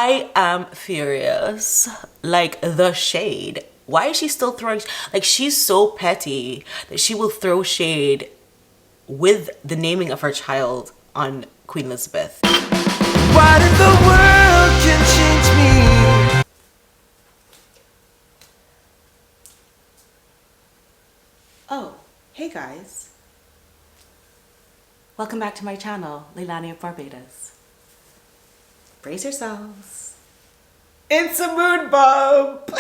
I am furious. Like, the shade. Why is she still throwing, like, she's so petty that she will throw shade with the naming of her child on Queen Elizabeth. What in the world can change me? Oh, hey guys. Welcome back to my channel, Leilani of Barbados. Brace yourselves. It's a mood bump.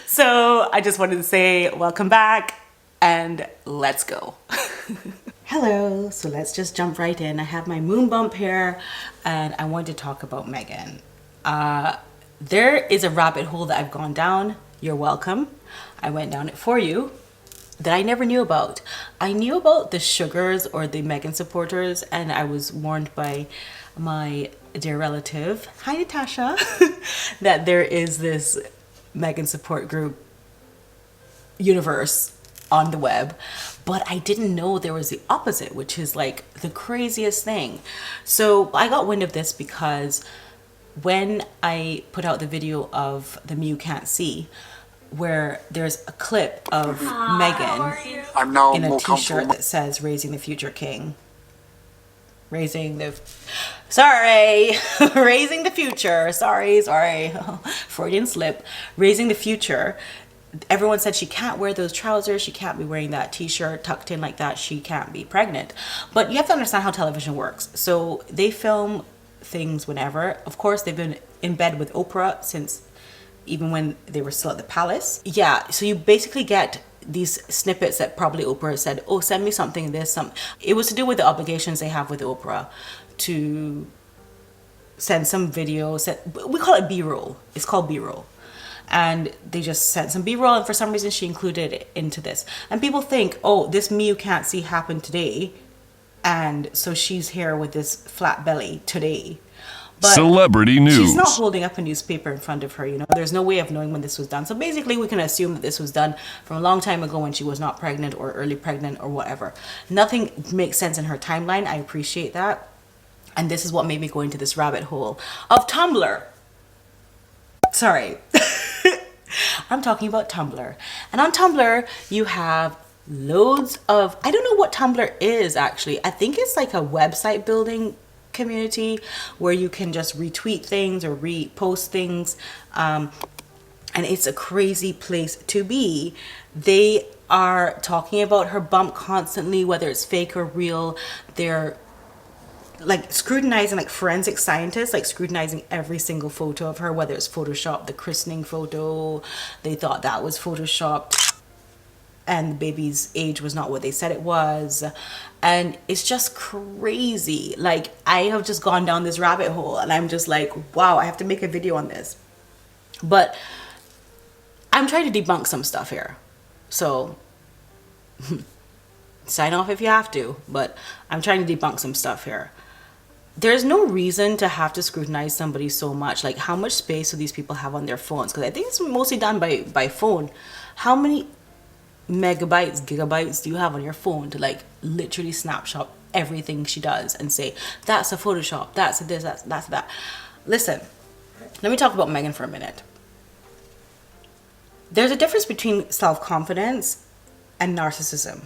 So I just wanted to say welcome back and let's go. Hello, so let's just jump right in. I have my moon bump here and I want to talk about Meghan. There is a rabbit hole that I've gone down. You're welcome. I went down it for you that I never knew about. I knew about the sugars or the Meghan supporters, and I was warned by my dear relative, hi Natasha, that there is this Meghan support group universe on the web, but I didn't know there was the opposite, which is like the craziest thing. So I got wind of this because when I put out the video of The Me You Can't See, where there's a clip of Meghan I'm now in a more t-shirt comfortable. that says raising the future king. Raising the future. Sorry. Freudian slip. Raising the future. Everyone said she can't wear those trousers, she can't be wearing that t-shirt tucked in like that, she can't be pregnant. But you have to understand how television works. So they film things whenever. Of course, they've been in bed with Oprah since even when they were still at the palace. Yeah, so you basically get these snippets that probably Oprah said, oh, send me something, this, some. It was to do with the obligations they have with Oprah to send some videos. We call it B-roll. It's called B-roll. And they just sent some B-roll, and for some reason she included it into this. And people think, oh, this Me You Can't See happened today, and so she's here with this flat belly today. But celebrity news. She's not holding up a newspaper in front of her, you know. There's no way of knowing when this was done. So basically we can assume that this was done from a long time ago when she was not pregnant or early pregnant or whatever. Nothing makes sense in her timeline. I appreciate that. And this is what made me go into this rabbit hole of Tumblr. Sorry. I'm talking about Tumblr. And on Tumblr, you have loads of, I don't know what Tumblr is actually. I think it's like a website building community where you can just retweet things or repost things. And it's a crazy place to be. They are talking about her bump constantly, whether it's fake or real. They're like scrutinizing, like forensic scientists, like scrutinizing every single photo of her, whether it's photoshopped. The christening photo, they thought that was photoshopped and the baby's age was not what they said it was. And it's just crazy. Like, I have just gone down this rabbit hole and I'm just like, wow, I have to make a video on this. But I'm trying to debunk some stuff here, so sign off if you have to, but I'm trying to debunk some stuff here. There's no reason to have to scrutinize somebody so much. Like, how much space do these people have on their phones? Because I think it's mostly done by phone. How many megabytes, gigabytes do you have on your phone to like literally snapshot everything she does and say, that's a Photoshop, that's a this, that's that? Listen, let me talk about Meghan for a minute. There's a difference between self-confidence and narcissism.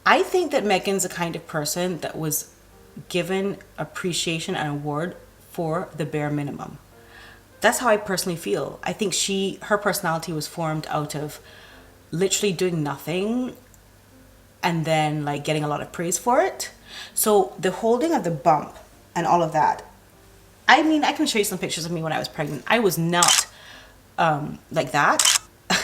I think that Meghan's the kind of person that was given appreciation and award for the bare minimum. That's how I personally feel. I think her personality was formed out of literally doing nothing and then like getting a lot of praise for it. So the holding of the bump and all of that, I mean, I can show you some pictures of me when I was pregnant. I was not like that.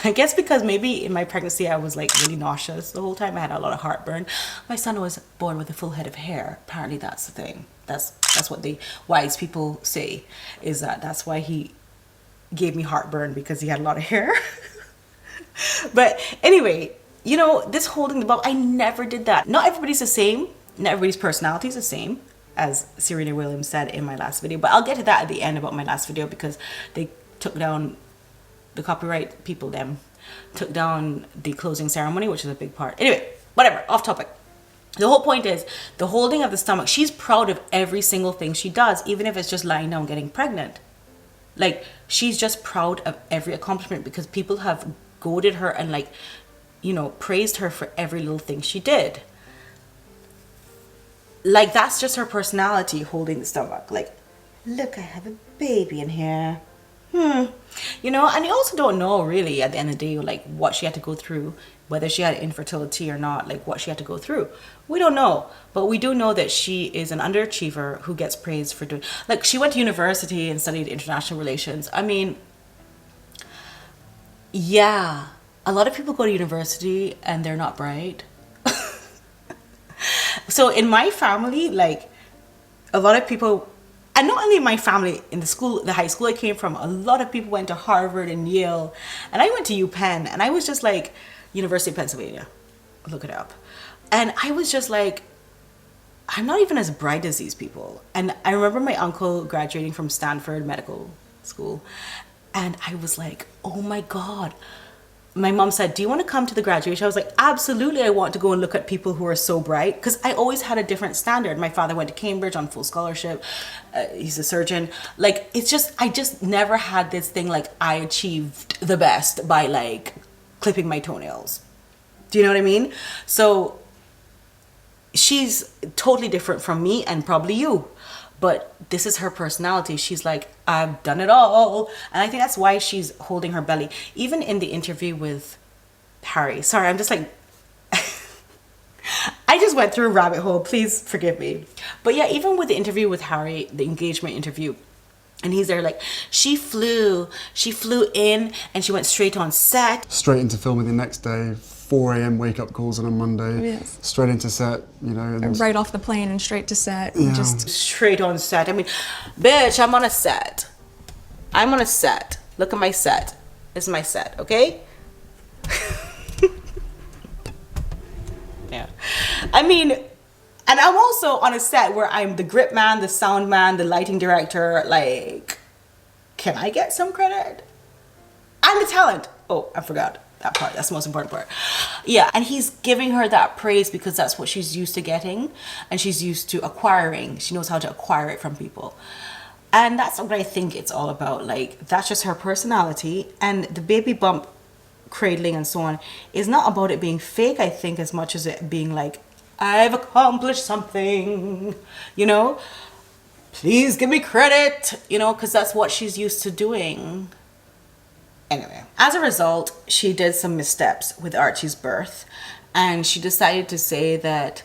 I guess because maybe in my pregnancy I was like really nauseous the whole time. I had a lot of heartburn. My son was born with a full head of hair. Apparently that's the thing. That's what the wise people say, is that's why he gave me heartburn, because he had a lot of hair. But anyway, you know, this holding the bump, I never did that. Not everybody's the same. Not everybody's personality is the same, as Serena Williams said in my last video. But I'll get to that at the end about my last video, because they took down, the copyright people them took down the closing ceremony, which is a big part. Anyway, whatever, off topic. The whole point is the holding of the stomach. She's proud of every single thing she does, even if it's just lying down getting pregnant. Like, she's just proud of every accomplishment because people have goaded her and, like, you know, praised her for every little thing she did. Like, that's just her personality, holding the stomach. Like, look, I have a baby in here. You know, and you also don't know really at the end of the day, like, what she had to go through, whether she had infertility or not, like what she had to go through. We don't know, but we do know that she is an underachiever who gets praised for doing, like, she went to university and studied international relations. I mean, yeah, a lot of people go to university and they're not bright. So in my family, like, a lot of people, and not only in my family, in the high school I came from, a lot of people went to Harvard and Yale, and I went to UPenn, and I was just like, University of Pennsylvania, look it up. And I was just like, I'm not even as bright as these people. And I remember my uncle graduating from Stanford Medical School, and I was like, oh my God. My mom said, do you want to come to the graduation? I was like, absolutely, I want to go and look at people who are so bright, because I always had a different standard. My father went to Cambridge on full scholarship. He's a surgeon. Like, it's just, I just never had this thing like I achieved the best by, like, clipping my toenails. Do you know what I mean? So she's totally different from me and probably you. But this is her personality. She's like, I've done it all. And I think that's why she's holding her belly. Even in the interview with Harry. Sorry, I'm just like... I just went through a rabbit hole. Please forgive me. But yeah, even with the interview with Harry, the engagement interview, and he's there like, she flew in and she went straight on set. Straight into filming the next day. 4 a.m. wake-up calls on a Monday, yes. Straight into set, you know. And right off the plane and straight to set. Yeah. Just straight on set. I mean, bitch, I'm on a set. I'm on a set. Look at my set. This is my set, okay? Yeah. I mean, and I'm also on a set where I'm the grip man, the sound man, the lighting director. Like, can I get some credit? I'm the talent. Oh, I forgot that part. That's the most important part. Yeah, and he's giving her that praise because that's what she's used to getting and she's used to acquiring. She knows how to acquire it from people. And that's what I think it's all about. Like, that's just her personality. And the baby bump cradling and so on is not about it being fake, I think, as much as it being like, I've accomplished something, you know? Please give me credit, you know, because that's what she's used to doing. Anyway, as a result, she did some missteps with Archie's birth, and she decided to say that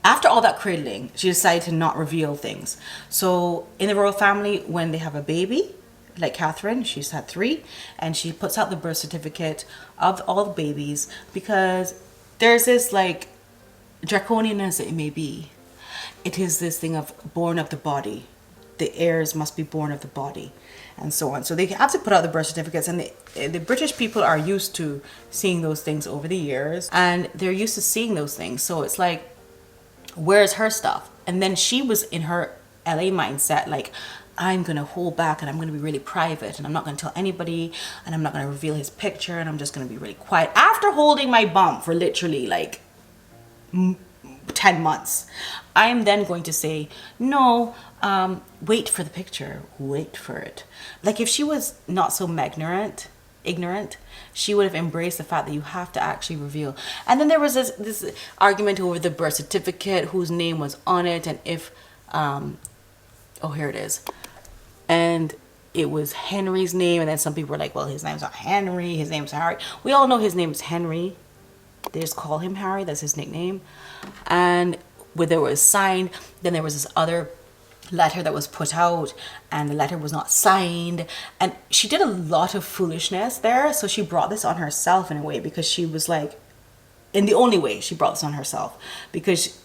after all that cradling, she decided to not reveal things. So in the royal family, when they have a baby, like Catherine, she's had 3, and she puts out the birth certificate of all the babies because there's this, like, draconian as it may be, it is this thing of born of the body. The heirs must be born of the body, and so on. So they have to put out the birth certificates, and the British people are used to seeing those things over the years, and they're used to seeing those things. So it's like, where's her stuff? And then she was in her LA mindset, like, I'm gonna hold back and I'm gonna be really private and I'm not gonna tell anybody and I'm not gonna reveal his picture and I'm just gonna be really quiet. After holding my bump for literally like 10 months, I am then going to say, no, wait for the picture, wait for it. Like, if she was not so ignorant, she would have embraced the fact that you have to actually reveal. And then there was this argument over the birth certificate, whose name was on it, and if, oh, here it is. And it was Henry's name, and then some people were like, well, his name's not Henry, his name's Harry. We all know his name is Henry. They just call him Harry, that's his nickname. And where there was signed, then there was this other letter that was put out, and the letter was not signed, and she did a lot of foolishness there. So she brought this on herself in a way, because she was like, in the only way she brought this on herself, because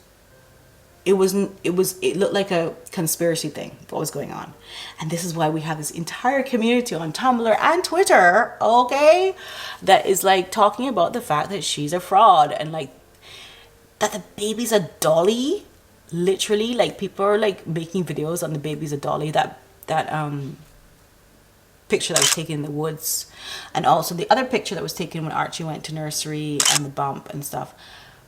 it looked like a conspiracy thing, what was going on. And this is why we have this entire community on Tumblr and Twitter, okay, that is like talking about the fact that she's a fraud, and like that the baby's a dolly. Literally, like, people are like making videos on the baby's a dolly, that picture that was taken in the woods, and also the other picture that was taken when Archie went to nursery and the bump and stuff.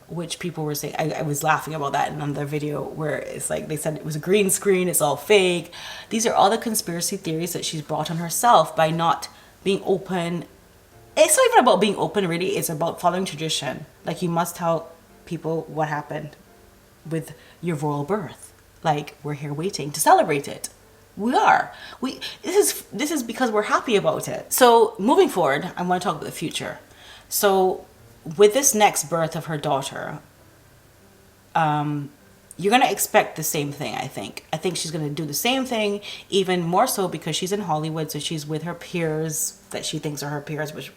which people were saying, I was laughing about that in another video where it's like they said it was a green screen, it's all fake. These are all the conspiracy theories that she's brought on herself by not being open. It's not even about being open, really. It's about following tradition. Like, you must tell people what happened with your royal birth. Like, we're here waiting to celebrate it. We are. This is because we're happy about it. So moving forward, I want to talk about the future. So with this next birth of her daughter, you're going to expect the same thing, I think. I think she's going to do the same thing, even more so because she's in Hollywood, so she's with her peers that she thinks are her peers, which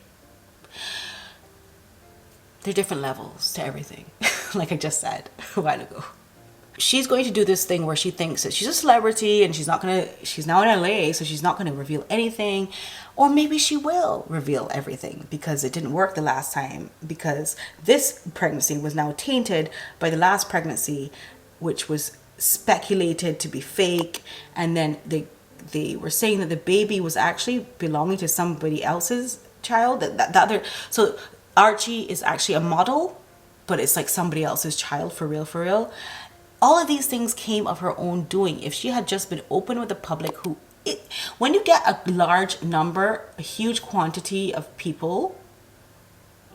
there are different levels to everything, like I just said a while ago. She's going to do this thing where she thinks that she's a celebrity and she's now in LA, so she's not going to reveal anything. Or maybe she will reveal everything because it didn't work the last time, because this pregnancy was now tainted by the last pregnancy, which was speculated to be fake. And then they were saying that the baby was actually belonging to somebody else's child. So Archie is actually a model, but it's like somebody else's child, for real. All of these things came of her own doing. If she had just been open with the public, when you get a large number, a huge quantity of people,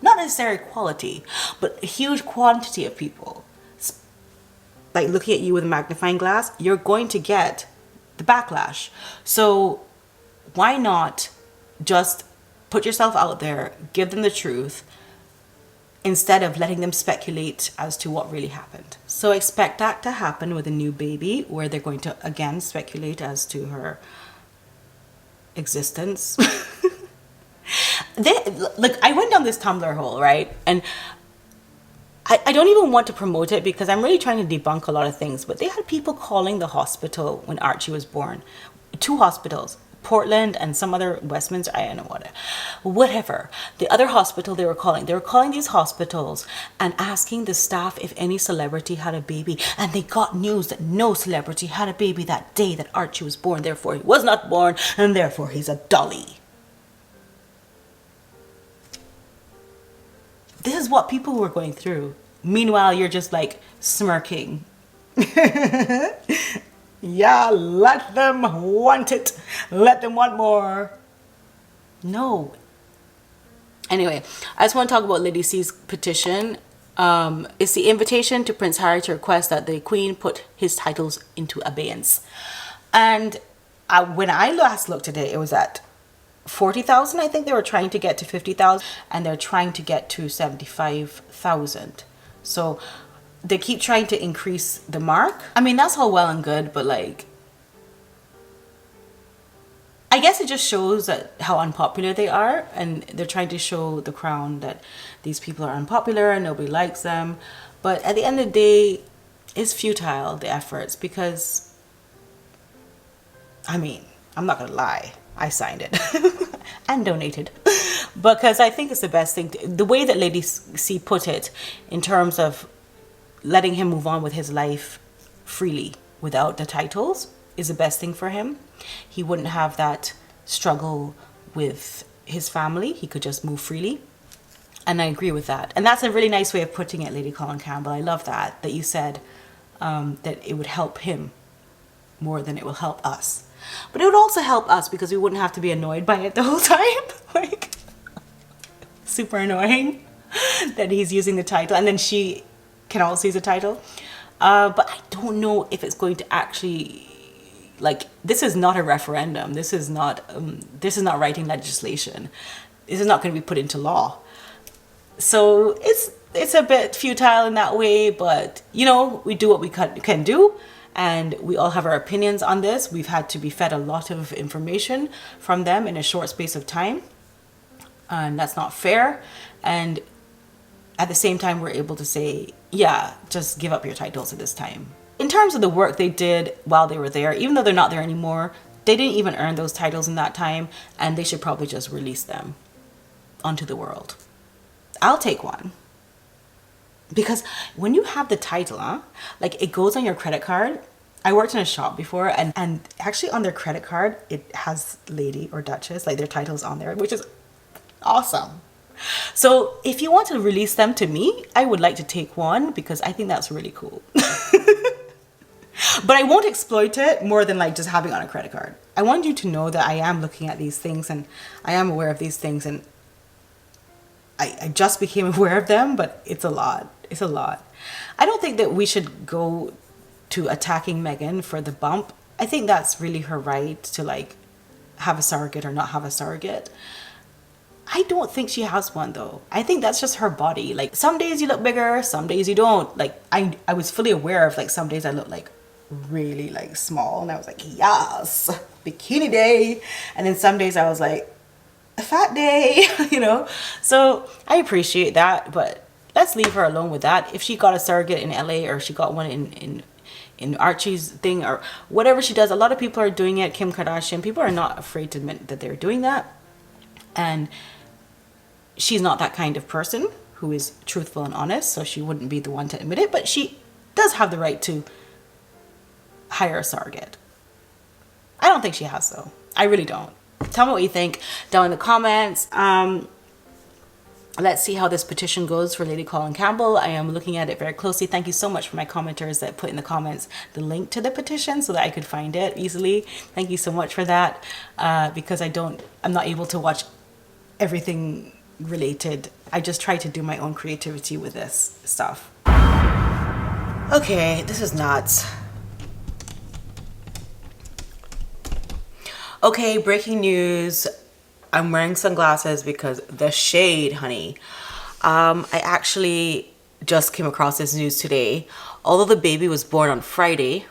not necessarily quality, but a huge quantity of people, like looking at you with a magnifying glass, you're going to get the backlash. So why not just put yourself out there, give them the truth, instead of letting them speculate as to what really happened. So expect that to happen with a new baby, where they're going to again speculate as to her existence. I went down this Tumblr hole, right? And I don't even want to promote it because I'm really trying to debunk a lot of things, but they had people calling the hospital when Archie was born. 2 hospitals. Portland and some other Westminster, I don't know whatever. The other hospital they were calling these hospitals and asking the staff if any celebrity had a baby, and they got news that no celebrity had a baby that day that Archie was born. Therefore he was not born, and therefore he's a dolly. This is what people were going through. Meanwhile, you're just like smirking. Yeah, let them want it. Let them want more. No. Anyway, I just want to talk about Lady C's petition. It's the invitation to Prince Harry to request that the Queen put his titles into abeyance. And when I last looked at it, it was at 40,000. I think they were trying to get to 50,000, and they're trying to get to 75,000. So they keep trying to increase the mark. I mean, that's all well and good, but like, I guess it just shows that how unpopular they are, and they're trying to show the crown that these people are unpopular and nobody likes them. But at the end of the day, it's futile, the efforts, because, I mean, I'm not gonna lie, I signed it and donated because I think it's the best thing. The way that Lady C put it, in terms of letting him move on with his life freely without the titles, is the best thing for him. He wouldn't have that struggle with his family. He could just move freely. And I agree with that. And that's a really nice way of putting it, Lady Colin Campbell. I love that you said that it would help him more than it will help us. But it would also help us because we wouldn't have to be annoyed by it the whole time. Like, super annoying that he's using the title, and then she can also use the title. But I don't know if it's going to actually, like, this is not a referendum. This is not writing legislation. This is not going to be put into law. So it's a bit futile in that way, but you know, we do what we can do, and we all have our opinions on this. We've had to be fed a lot of information from them in a short space of time, and that's not fair. And at the same time, we're able to say, yeah, just give up your titles at this time. In terms of the work they did while they were there, even though they're not there anymore, they didn't even earn those titles in that time, and they should probably just release them onto the world. I'll take one. Because when you have the title, like, it goes on your credit card. I worked in a shop before, and actually on their credit card, it has Lady or Duchess, like their titles on there, which is awesome. So if you want to release them to me, I would like to take one because I think that's really cool. But I won't exploit it more than like just having it on a credit card. I want you to know that I am looking at these things and I am aware of these things, and I just became aware of them, but it's a lot. It's a lot. I don't think that we should go to attacking Meghan for the bump. I think that's really her right to like have a surrogate or not have a surrogate. I don't think she has one though. I think that's just her body. Like some days you look bigger, some days you don't. Like I was fully aware of like some days I look like really like small and I was like, yes, bikini day. And then some days I was like, a fat day, you know? So I appreciate that, but let's leave her alone with that. If she got a surrogate in LA or she got one in Archie's thing or whatever she does, a lot of people are doing it. Kim Kardashian, people are not afraid to admit that they're doing that. And she's not that kind of person who is truthful and honest, so she wouldn't be the one to admit it, but she does have the right to hire a surrogate. I don't think she has though. I really don't. Tell me what you think down in the comments. Let's see how this petition goes for Lady Colin Campbell. I am looking at it very closely. Thank you so much for my commenters that put in the comments the link to the petition so that I could find it easily. Thank you so much for that, because I'm not able to watch everything related. I just try to do my own creativity with this stuff. Okay, this is nuts. Okay, breaking news. I'm wearing sunglasses because the shade, honey. I actually just came across this news today. Although the baby was born on Friday,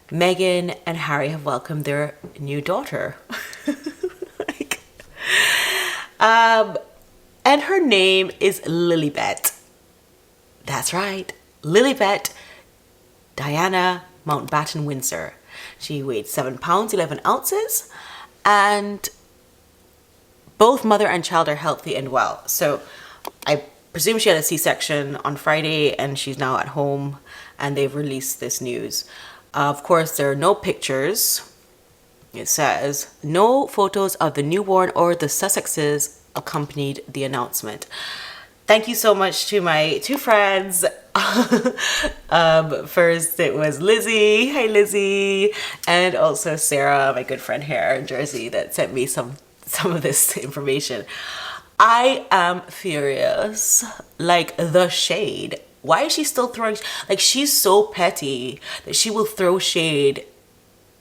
Meghan and Harry have welcomed their new daughter. And her name is Lilibet. That's right, Lilibet Diana Mountbatten Windsor. She weighed 7 pounds 11 ounces, and both mother and child are healthy and well. So I presume she had a C-section on Friday and she's now at home, and they've released this news. Of course, there are no pictures. It says no photos of the newborn or the Sussexes accompanied the announcement. Thank you so much to my two friends. First it was Lizzie, hi Lizzie, and also Sarah, my good friend here in Jersey, that sent me some of this information. I am furious, like the shade. Why is she still throwing, like she's so petty that she will throw shade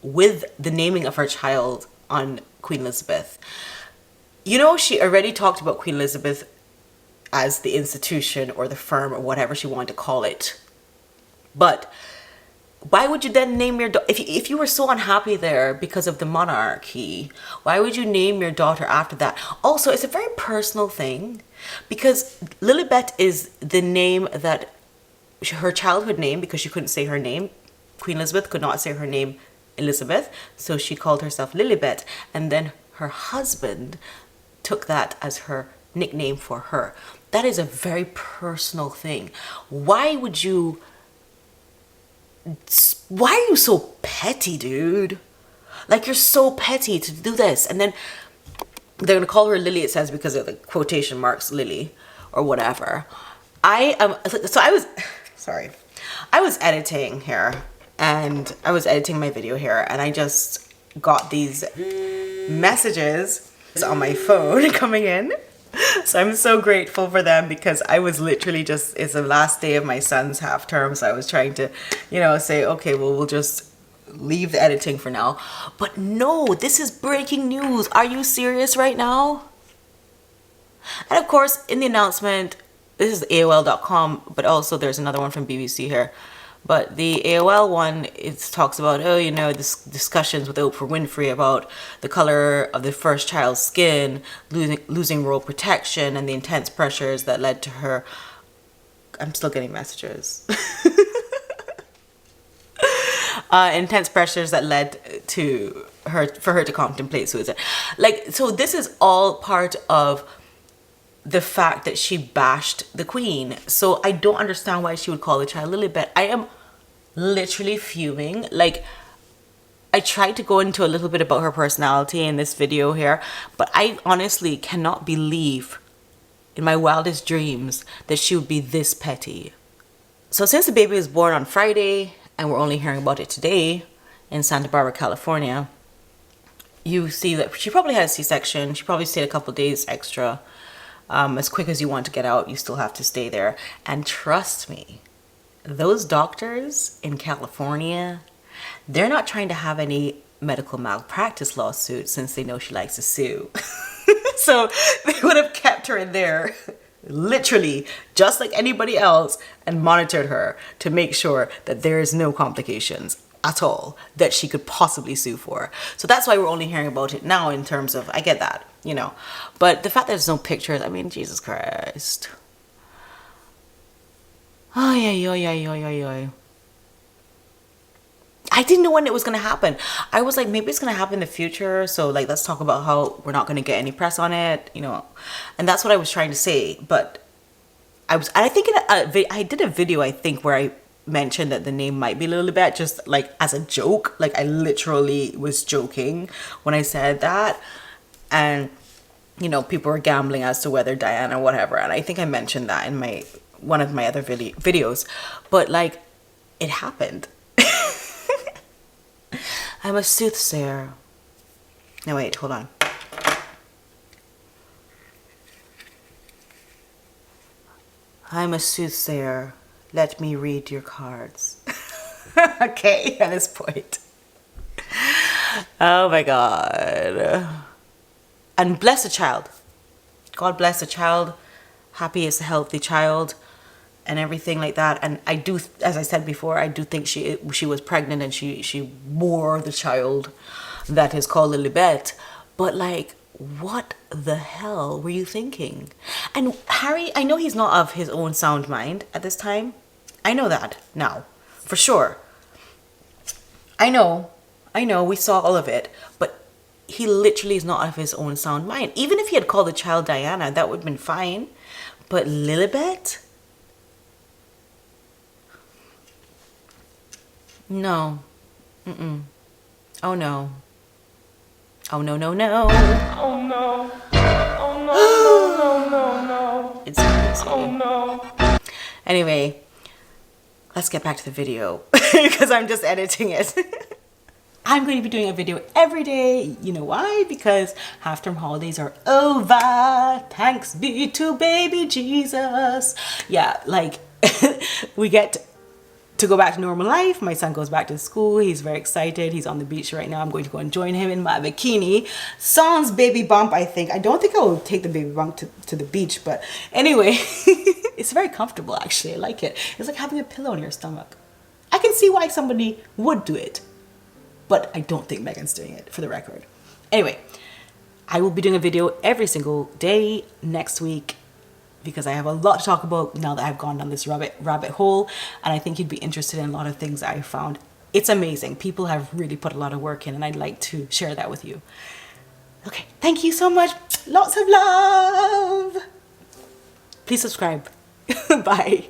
with the naming of her child on Queen Elizabeth. You know, she already talked about Queen Elizabeth as the institution or the firm or whatever she wanted to call it. But why would you then name your daughter, if you were so unhappy there because of the monarchy, why would you name your daughter after that? Also, it's a very personal thing because Lilibet is the name that her childhood name, because she couldn't say her name. Queen Elizabeth could not say her name Elizabeth, so she called herself Lilibet, and then her husband took that as her nickname for her. That is a very personal thing. Why are you so petty, dude? Like, you're so petty to do this. And then they're gonna call her Lily, it says, because of the quotation marks Lily or whatever. I was editing here, and I was editing my video here, and I just got these messages on my phone coming in. So I'm so grateful for them, because I was literally just, it's the last day of my son's half term, so I was trying to, you know, say, okay, well, we'll just leave the editing for now. But no, this is breaking news. Are you serious right now? And of course, in the announcement, this is AOL.com, but also there's another one from BBC here. But the AOL one, it talks about, oh, you know, this discussions with Oprah Winfrey about the color of the first child's skin, losing royal protection, and the intense pressures that led to her. I'm still getting messages. Intense pressures that led to her, for her to contemplate suicide. Like, so this is all part of the fact that she bashed the Queen. So I don't understand why she would call the child Lilibet. I am literally fuming. Like, I tried to go into a little bit about her personality in this video here, but I honestly cannot believe in my wildest dreams that she would be this petty. So since the baby was born on Friday and we're only hearing about it today in Santa Barbara, California, you see that she probably had a C-section. She probably stayed a couple days extra. As quick as you want to get out, you still have to stay there. And trust me, those doctors in California, they're not trying to have any medical malpractice lawsuit since they know she likes to sue. So they would have kept her in there literally just like anybody else and monitored her to make sure that there is no complications at all that she could possibly sue for. So that's why we're only hearing about it now in terms of, I get that, you know, but the fact that there's no pictures, I mean, Jesus Christ. Oh, yeah. I didn't know when it was going to happen. I was like, maybe it's going to happen in the future. So like, let's talk about how we're not going to get any press on it, you know? And that's what I was trying to say. But I think I did a video, I think, where I mentioned that the name might be Lilibet, just like as a joke. Like I literally was joking when I said that. And, you know, people were gambling as to whether Diana or whatever. And I think I mentioned that in one of my other videos. But like, it happened. I'm a soothsayer. No, wait, hold on. I'm a soothsayer. Let me read your cards. Okay, at this point. Oh my God. And bless the child. God bless the child. Happy is a healthy child. And everything like that. And I do, as I said before, I do think she was pregnant and she bore the child that is called Lilibet. But like, what the hell were you thinking? And Harry, I know he's not of his own sound mind at this time. I know that now, for sure. I know, we saw all of it. But he literally is not of his own sound mind. Even if he had called the child Diana, that would have been fine. But Lilibet? No. Mm-mm. Oh no. Oh no, no, no. Oh no. Oh no, no, no, no. It's crazy. Oh no. Anyway, let's get back to the video because I'm just editing it. I'm going to be doing a video every day. You know why? Because half-term holidays are over. Thanks be to baby Jesus. Yeah, like we get to go back to normal life. My son goes back to school. He's very excited. He's on the beach right now. I'm going to go and join him in my bikini. Sans baby bump, I think. I don't think I will take the baby bump to the beach, but anyway, it's very comfortable actually. I like it. It's like having a pillow on your stomach. I can see why somebody would do it, but I don't think Megan's doing it, for the record. Anyway, I will be doing a video every single day next week, because I have a lot to talk about now that I've gone down this rabbit hole, and I think you'd be interested in a lot of things that I found. It's amazing. People have really put a lot of work in, and I'd like to share that with you. Okay, thank you so much. Lots of love. Please subscribe. Bye.